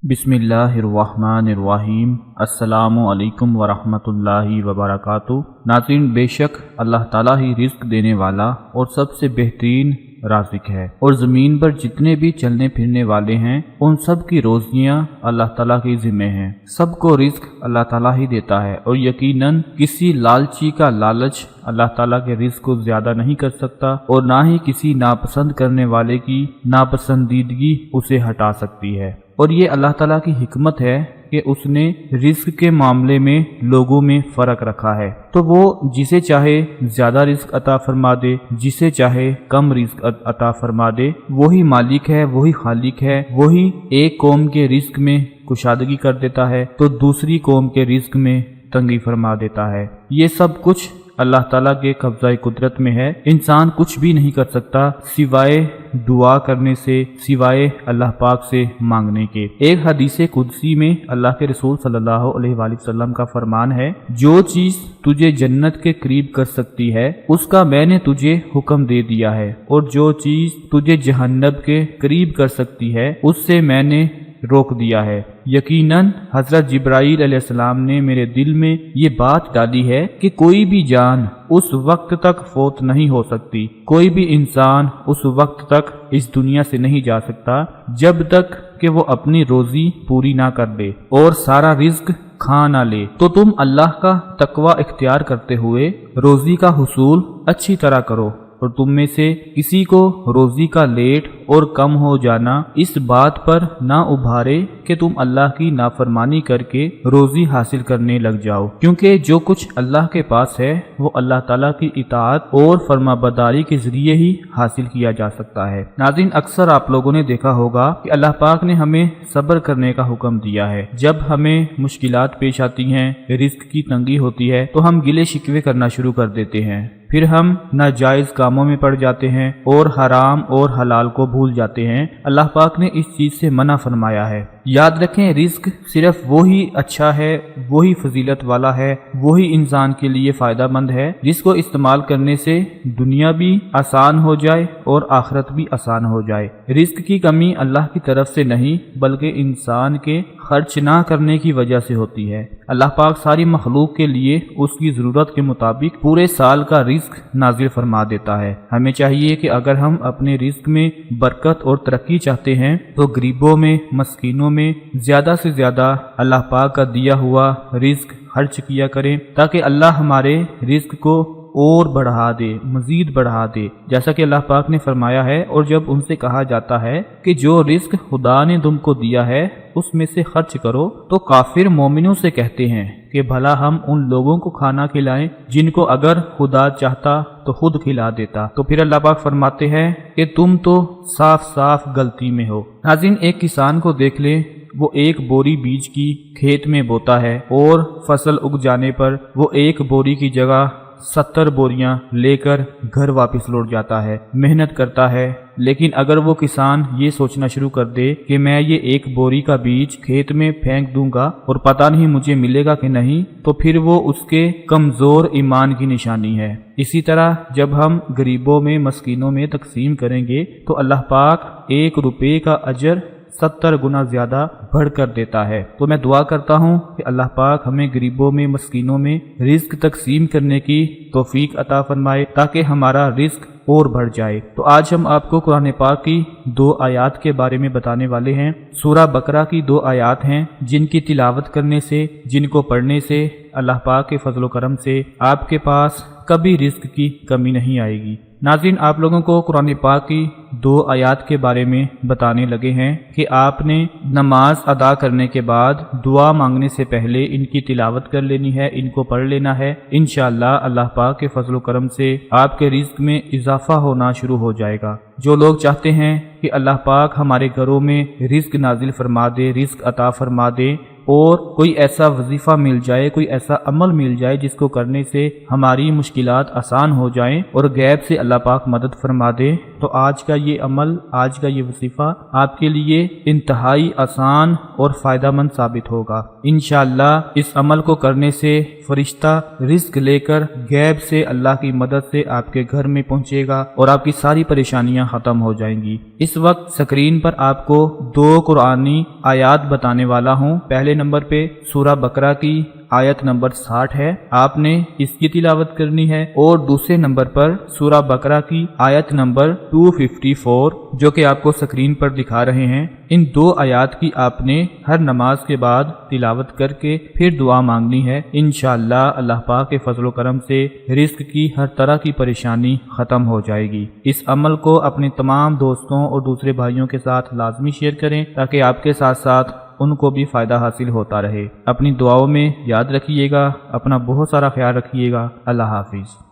बिस्मिल्लाहिर्रहमानिर्रहीम। अस्सलामु अलैकुम वरहमतुल्लाहि वबरकातुहू। नाज़रीन, बेशक अल्लाह ताला ही रिज़्क देने वाला और सबसे बेहतरीन राज़िक है, और ज़मीन पर जितने भी चलने फिरने वाले हैं उन सब की रोज़ियाँ अल्लाह ताला के ज़िम्मे हैं। सबको रिज़्क अल्लाह ताला ही देता है, और यकीनन किसी लालची का लालच अल्लाह ताला के रिज़्क को ज़्यादा नहीं कर सकता, और ना ही किसी नापसंद करने वाले की नापसंदीदगी उसे हटा सकती है। और ये अल्लाह ताला की हिकमत है कि उसने रिज़्क के मामले में लोगों में फ़र्क रखा है, तो वो जिसे चाहे ज़्यादा रिज़्क अता फरमा दे, जिसे चाहे कम रिज़्क अता फरमा दे। वही मालिक है, वही खालिक है, वही एक कौम के रिज़्क में कुशादगी कर देता है तो दूसरी कौम के रिज़्क में तंगी फरमा देता है। ये सब कुछ अल्लाह ताला के कब्ज़ाए कुदरत में है। इंसान कुछ भी नहीं कर सकता सिवाय दुआ करने से, सिवाय अल्लाह पाक से मांगने के। एक हदीस कुदसी में अल्लाह के रसूल सल्लल्लाहु अलैहि वसल्लम का फरमान है, जो चीज़ तुझे जन्नत के करीब कर सकती है उसका मैंने तुझे हुक्म दे दिया है, और जो चीज़ तुझे जहन्नम के करीब कर सकती है उससे मैंने रोक दिया है। यकीनन हजरत जिब्राईल अलैहिस्सलाम ने मेरे दिल में ये बात डाली है कि कोई भी जान उस वक्त तक फौत नहीं हो सकती, कोई भी इंसान उस वक्त तक इस दुनिया से नहीं जा सकता जब तक कि वो अपनी रोजी पूरी ना कर दे और सारा रिज़्क खा ना ले। तो तुम अल्लाह का तकवा इख्तियार करते हुए रोजी का हुसूल अच्छी तरह करो, और तुम में से किसी को रोजी का लेट और कम हो जाना इस बात पर ना उभारे कि तुम अल्लाह की नाफरमानी करके रोजी हासिल करने लग जाओ, क्योंकि जो कुछ अल्लाह के पास है वो अल्लाह ताला की इताअत और फरमाबरदारी के जरिए ही हासिल किया जा सकता है। नाज़रीन, अक्सर आप लोगों ने देखा होगा कि अल्लाह पाक ने हमें सब्र करने का हुक्म दिया है। जब हमें मुश्किलात पेश आती हैं, रिज़्क की तंगी होती है, तो हम गिले शिकवे करना शुरू कर देते हैं, फिर हम नाजायज कामों में पड़ जाते हैं और हराम और हलाल को भूल जाते हैं। अल्लाह पाक ने इस चीज से मना फरमाया है। याद रखें, रिज़्क सिर्फ वही अच्छा है, वही फजीलत वाला है, वही इंसान के लिए फायदा मंद है जिसको इस्तेमाल करने से दुनिया भी आसान हो जाए और आखिरत भी आसान हो जाए। रिज़्क की कमी अल्लाह की तरफ से नहीं बल्कि इंसान के खर्च ना करने की वजह से होती है। अल्लाह पाक सारी मखलूक के लिए उसकी ज़रूरत के मुताबिक पूरे साल का रिज़्क नाजिल फरमा देता है। हमें चाहिए कि अगर हम अपने रिज़्क में बरकत और तरक्की चाहते हैं तो गरीबों में, मस्कीनों में ज्यादा से ज्यादा अल्लाह पाक का दिया हुआ रिज़्क खर्च किया करें, ताकि अल्लाह हमारे रिज़्क को और बढ़ा दे, मजीद बढ़ा दे, जैसा कि अल्लाह पाक ने फरमाया है। और जब उनसे कहा जाता है कि जो रिज़्क खुदा ने तुमको दिया है उसमें से खर्च करो, तो काफिर मोमिनों से कहते हैं कि भला हम उन लोगों को खाना खिलाएं जिनको अगर खुदा चाहता तो खुद खिला देता। तो फिर अल्लाह पाक फरमाते हैं कि तुम तो साफ साफ गलती में हो। नाज़रीन, एक किसान को देख ले, वो एक बोरी बीज की खेत में बोता है और फसल उग जाने पर वो एक बोरी की जगह 70 बोरियां लेकर घर वापस लौट जाता है, मेहनत करता है। लेकिन अगर वो किसान ये सोचना शुरू कर दे कि मैं ये एक बोरी का बीज खेत में फेंक दूंगा और पता नहीं मुझे मिलेगा कि नहीं, तो फिर वो उसके कमजोर ईमान की निशानी है। इसी तरह जब हम गरीबों में, मस्कीनों में तकसीम करेंगे तो अल्लाह पाक 1 रुपये का अजर 70 गुना ज्यादा बढ़ कर देता है। तो मैं दुआ करता हूँ कि अल्लाह पाक हमें गरीबों में, मस्कीनों में रिज़्क तकसीम करने की तौफीक अता फरमाए, ताकि हमारा रिज़्क और बढ़ जाए। तो आज हम आपको कुरान पाक की 2 आयात के बारे में बताने वाले हैं। सूरह बकरा की 2 आयात हैं जिनकी तिलावत करने से, जिनको पढ़ने से अल्लाह पाक के फजल करम से आपके पास कभी रिज़्क की कमी नहीं आएगी। नाज़रीन, आप लोगों को कुरान पाक की 2 आयात के बारे में बताने लगे हैं कि आपने नमाज अदा करने के बाद दुआ मांगने से पहले इनकी तिलावत कर लेनी है, इनको पढ़ लेना है। इंशा अल्लाह अल्लाह पाक के फजल करम से आपके रिज़्क में इजाफा होना शुरू हो जाएगा। जो लोग चाहते हैं कि अल्लाह पाक हमारे घरों में रिज़्क नाजिल फरमा दे, रिज़्क अता फरमा दे, اور کوئی ایسا وظیفہ مل جائے، کوئی ایسا عمل مل جائے جس کو کرنے سے ہماری مشکلات آسان ہو جائیں اور غیب سے اللہ پاک مدد فرما دے، تو آج کا یہ عمل، آج کا یہ وظیفہ آپ کے لیے انتہائی آسان اور فائدہ مند ثابت ہوگا۔ انشاءاللہ اس عمل کو کرنے سے فرشتہ رزق لے کر غیب سے اللہ کی مدد سے آپ کے گھر میں پہنچے گا اور آپ کی ساری پریشانیاں ختم ہو جائیں گی۔ اس وقت سکرین پر آپ کو 2 قرآنی آیات بتانے والا ہوں۔ پہلے نمبر پہ سورہ بقرہ کی آیت نمبر 60 ہے، آپ نے اس کی تلاوت کرنی ہے، اور دوسرے نمبر پر سورہ بقرہ کی آیت نمبر 254 جو کہ آپ کو سکرین پر دکھا رہے ہیں۔ ان 2 آیات کی آپ نے ہر نماز کے بعد تلاوت کر کے پھر دعا مانگنی ہے۔ انشاءاللہ اللہ پاک کے فضل و کرم سے رزق کی ہر طرح کی پریشانی ختم ہو جائے گی۔ اس عمل کو اپنے تمام دوستوں اور دوسرے بھائیوں کے ساتھ لازمی شیئر کریں تاکہ آپ کے ساتھ ساتھ ان کو بھی فائدہ حاصل ہوتا رہے۔ اپنی دعاؤں میں یاد رکھیے گا، اپنا بہت سارا خیال رکھیے گا۔ اللہ حافظ۔